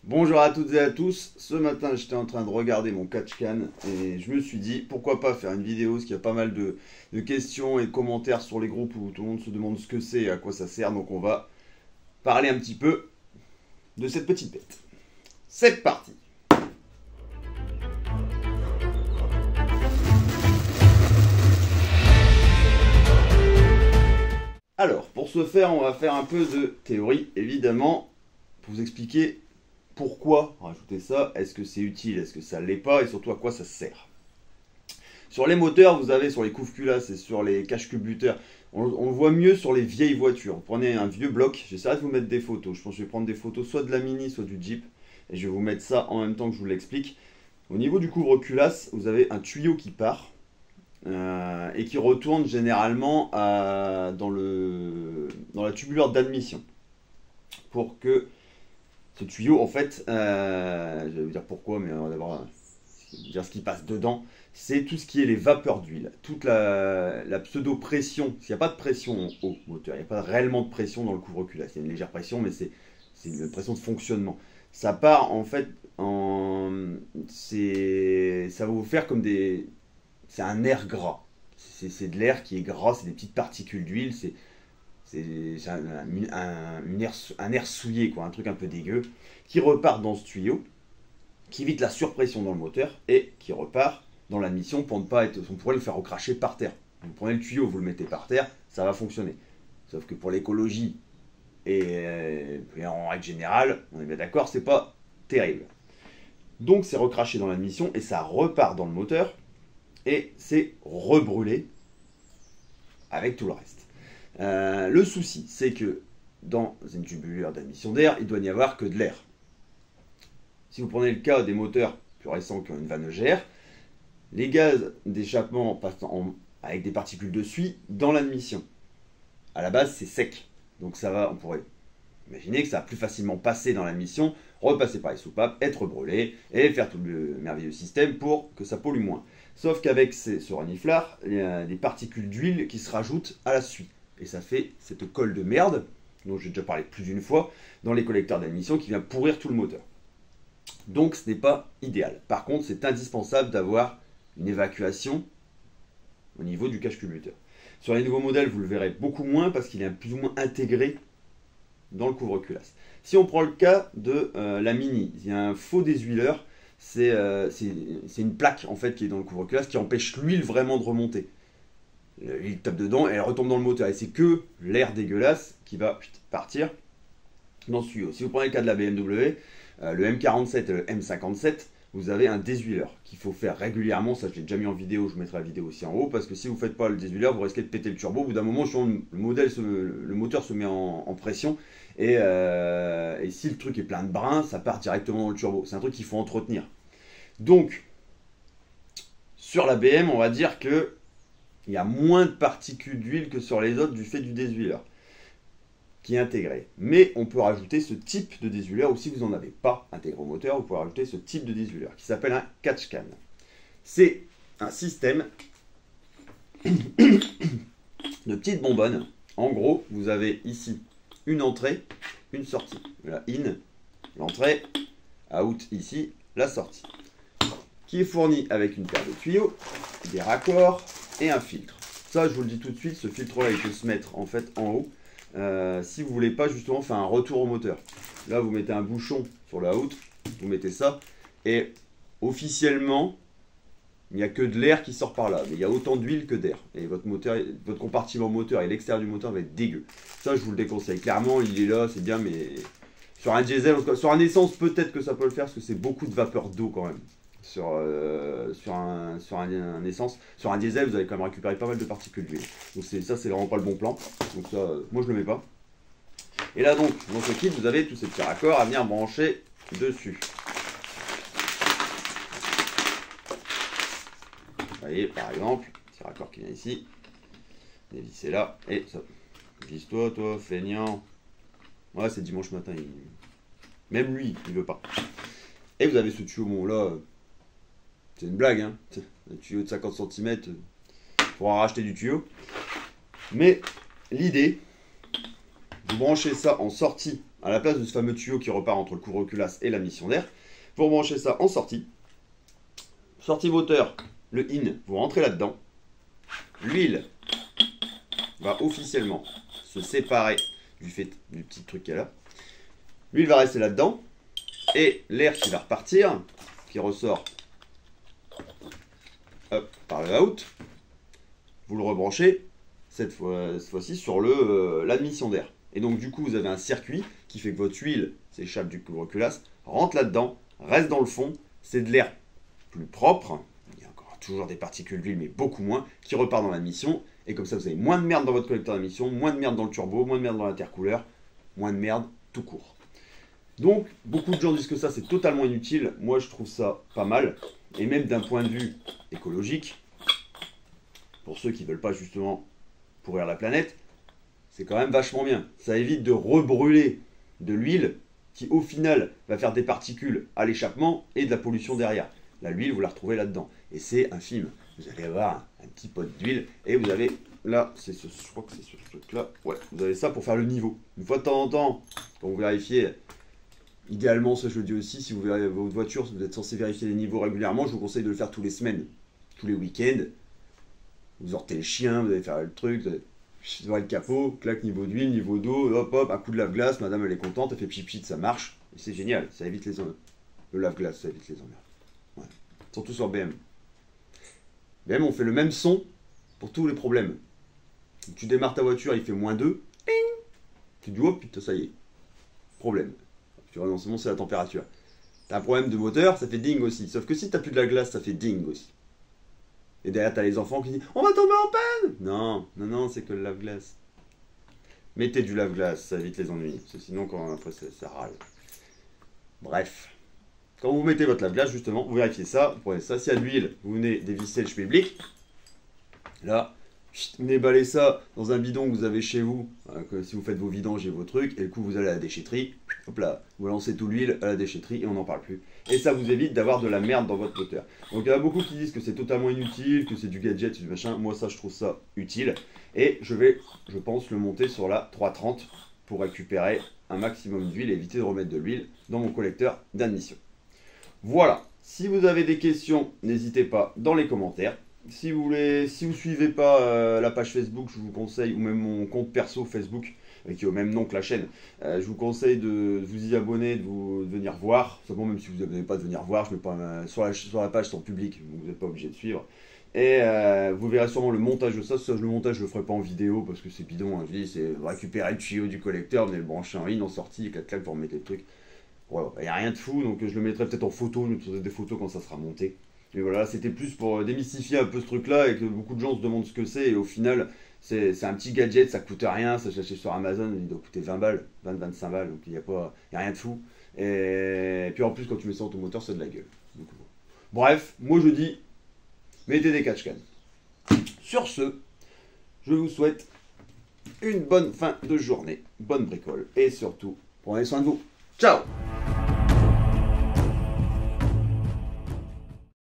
Bonjour à toutes et à tous. Ce matin, j'étais en train de regarder mon catch-can et je me suis dit pourquoi pas faire une vidéo parce qu'il y a pas mal de questions et de commentaires sur les groupes où tout le monde se demande ce que c'est et à quoi ça sert. Donc on va parler un petit peu de cette petite bête. C'est parti. Alors, pour ce faire, on va faire un peu de théorie, évidemment, pour vous expliquer pourquoi rajouter ça, est-ce que c'est utile, est-ce que ça l'est pas, et surtout à quoi ça sert. Sur les moteurs, vous avez sur les couves-culasses et sur les cache-culbuteurs, on le voit mieux sur les vieilles voitures. Vous prenez un vieux bloc, j'essaierai de vous mettre des photos. Je pense que je vais prendre des photos soit de la Mini, soit du Jeep, et je vais vous mettre ça en même temps que je vous l'explique. Au niveau du couvre-culasse, vous avez un tuyau qui part et qui retourne généralement dans la tubulaire d'admission pour que ce tuyau, en fait, je vais vous dire pourquoi, mais on va d'abord dire ce qui passe dedans. C'est tout ce qui est les vapeurs d'huile, toute la pseudo-pression. S'il n'y a pas de pression au moteur, il n'y a pas réellement de pression dans le couvre-culasse. Il y a une légère pression, mais c'est une pression de fonctionnement. Ça part en fait ça va vous faire comme des. C'est un air gras. C'est de l'air qui est gras, c'est des petites particules d'huile, c'est un air souillé, quoi, un truc un peu dégueu, qui repart dans ce tuyau, qui évite la surpression dans le moteur et qui repart dans l'admission pour ne pas être. On pourrait le faire recracher par terre. Vous prenez le tuyau, vous le mettez par terre, ça va fonctionner. Sauf que pour l'écologie et en règle générale, on est bien d'accord, c'est pas terrible. Donc c'est recraché dans l'admission et ça repart dans le moteur et c'est rebrûlé avec tout le reste. Le souci, c'est que dans une tubulaire d'admission d'air, il doit n'y avoir que de l'air. Si vous prenez le cas des moteurs plus récents qui ont une vanne EGR, les gaz d'échappement passent avec des particules de suie dans l'admission. À la base, c'est sec. Donc ça va, on pourrait imaginer que ça va plus facilement passer dans l'admission, repasser par les soupapes, être brûlé et faire tout le merveilleux système pour que ça pollue moins. Sauf qu'avec ce reniflard, il y a des particules d'huile qui se rajoutent à la suie. Et ça fait cette colle de merde, dont j'ai déjà parlé plus d'une fois, dans les collecteurs d'admission qui vient pourrir tout le moteur. Donc ce n'est pas idéal. Par contre, c'est indispensable d'avoir une évacuation au niveau du cache-culbuteur. Sur les nouveaux modèles, vous le verrez beaucoup moins parce qu'il est plus ou moins intégré dans le couvre-culasse. Si on prend le cas de la Mini, il y a un faux déshuileur. C'est une plaque en fait qui est dans le couvre-culasse qui empêche l'huile vraiment de remonter. L'huile tape dedans et elle retombe dans le moteur. Et c'est que l'air dégueulasse qui va partir dans ce tuyau. Si vous prenez le cas de la BMW, le M47 et le M57, vous avez un déshuileur qu'il faut faire régulièrement. Ça, je l'ai déjà mis en vidéo, je vous mettrai la vidéo aussi en haut. Parce que si vous ne faites pas le déshuileur, vous risquez de péter le turbo. Au bout d'un moment, le moteur se met en pression. Et si le truc est plein de brins, ça part directement dans le turbo. C'est un truc qu'il faut entretenir. Donc, sur la BM, on va dire que il y a moins de particules d'huile que sur les autres du fait du déshuileur qui est intégré. Mais on peut rajouter ce type de déshuileur, ou si vous n'en avez pas intégré au moteur, vous pouvez rajouter ce type de déshuileur qui s'appelle un catch-can. C'est un système de petites bonbonnes. En gros, vous avez ici une entrée, une sortie. Voilà, in, l'entrée, out ici, la sortie. Qui est fourni avec une paire de tuyaux, des raccords et un filtre. Ça, je vous le dis tout de suite, ce filtre-là, il peut se mettre en fait en haut. Si vous voulez pas justement faire un retour au moteur. Là, vous mettez un bouchon sur la out, vous mettez ça, et officiellement, il n'y a que de l'air qui sort par là, mais il y a autant d'huile que d'air. Et votre compartiment moteur et l'extérieur du moteur va être dégueu. Ça, je vous le déconseille. Clairement, il est là, c'est bien, mais sur un diesel, sur un essence, peut-être que ça peut le faire, parce que c'est beaucoup de vapeur d'eau quand même. Sur un essence, sur un diesel, vous allez quand même récupérer pas mal de particules d'huile. Donc ça, c'est vraiment pas le bon plan. Donc ça, moi je le mets pas. Et là donc, dans ce kit, vous avez tous ces petits raccords à venir brancher dessus. Vous voyez, par exemple, petit raccord qui vient ici, dévissez là, et ça. Visse-toi, toi, feignant. Ouais, c'est dimanche matin, même lui, il veut pas. Et vous avez ce tuyau, bon là, c'est une blague, hein. Un tuyau de 50 cm, pour en racheter du tuyau. Mais l'idée, vous branchez ça en sortie à la place de ce fameux tuyau qui repart entre le couvre-culasse et la mission d'air, vous rebranchez ça en sortie. Sortie moteur, le in, vous rentrez là-dedans. L'huile va officiellement se séparer du petit truc qu'il y a là. L'huile va rester là-dedans. Et l'air qui va repartir, qui ressort hop, par le out, vous le rebranchez cette fois-ci sur l'admission d'air. Et donc du coup vous avez un circuit qui fait que votre huile s'échappe du couvre-culasse, rentre là-dedans, reste dans le fond, c'est de l'air plus propre, il y a encore toujours des particules d'huile mais beaucoup moins, qui repart dans l'admission, et comme ça vous avez moins de merde dans votre collecteur d'émission, moins de merde dans le turbo, moins de merde dans l'intercouleur, moins de merde tout court. Donc beaucoup de gens disent que ça c'est totalement inutile, moi je trouve ça pas mal, et même d'un point de vue écologique, pour ceux qui ne veulent pas justement pourrir la planète, c'est quand même vachement bien. Ça évite de rebrûler de l'huile qui au final va faire des particules à l'échappement et de la pollution derrière. Là, l'huile, vous la retrouvez là-dedans. Et c'est infime. Vous allez avoir un petit pot d'huile et vous avez là, je crois que c'est sur ce truc-là. Ouais, vous avez ça pour faire le niveau. Une fois de temps en temps, quand vous vérifiez, idéalement, ça je le dis aussi, si vous verrez votre voiture, vous êtes censé vérifier les niveaux régulièrement, je vous conseille de le faire tous les semaines, tous les week-ends. Vous sortez le chien, vous allez faire le truc, vous allez voir le capot, clac, niveau d'huile, niveau d'eau, hop hop, un coup de lave-glace, madame elle est contente, elle fait pchit, ça marche, et c'est génial, ça évite les emmerdes. Le lave-glace, ça évite les emmerdes. Ouais. Surtout sur BM. BM, on fait le même son pour tous les problèmes. Tu démarres ta voiture, il fait -2, ping, tu dis hop, putain, ça y est, problème. Tu vois, non, c'est bon, c'est la température. T'as un problème de moteur, ça fait ding aussi. Sauf que si t'as plus de la glace, ça fait ding aussi. Et derrière, t'as les enfants qui disent on va tomber en panne. Non, non, non, c'est que le lave-glace. Mettez du lave-glace, ça évite les ennuis. Parce que sinon, quand après, ça râle. Bref. Quand vous mettez votre lave-glace, justement, vous vérifiez ça, vous prenez ça. S'il y a de l'huile, vous venez dévisser le schmilblick. Là, vous venez balayer ça dans un bidon que vous avez chez vous, si vous faites vos vidanges et vos trucs, et du coup vous allez à la déchetterie, hop là, vous lancez tout l'huile à la déchetterie et on n'en parle plus. Et ça vous évite d'avoir de la merde dans votre moteur. Donc il y en a beaucoup qui disent que c'est totalement inutile, que c'est du gadget, c'est du machin. Moi ça je trouve ça utile. Et je vais, je pense, le monter sur la 330 pour récupérer un maximum d'huile et éviter de remettre de l'huile dans mon collecteur d'admission. Voilà, si vous avez des questions, n'hésitez pas dans les commentaires. Si vous suivez pas la page Facebook, je vous conseille, ou même mon compte perso Facebook, qui est au même nom que la chaîne, je vous conseille de vous y abonner, de venir voir. Simplement, même si vous n'avez pas de venir voir, je mets pas sur la page, c'est en public, donc vous n'êtes pas obligé de suivre. Et vous verrez sûrement le montage de ça. Le montage, je le ferai pas en vidéo parce que c'est bidon. Hein. Je dis, c'est récupérer le tuyau du collecteur, venez le brancher en ligne, en sortie, et clac, vous remettez le truc. Voilà, il n'y a rien de fou, donc je le mettrai peut-être en photo, je mettrai des photos quand ça sera monté. Mais voilà, c'était plus pour démystifier un peu ce truc-là et que beaucoup de gens se demandent ce que c'est. Et au final, c'est un petit gadget, ça coûte rien, ça s'achète sur Amazon, il doit coûter 20 balles, 20-25 balles, donc il n'y a rien de fou. Et puis en plus, quand tu mets ça dans ton moteur, c'est de la gueule. Donc, bon. Bref, moi je dis, mettez des catch-can. Sur ce, je vous souhaite une bonne fin de journée, bonne bricole, et surtout, prenez soin de vous. Ciao!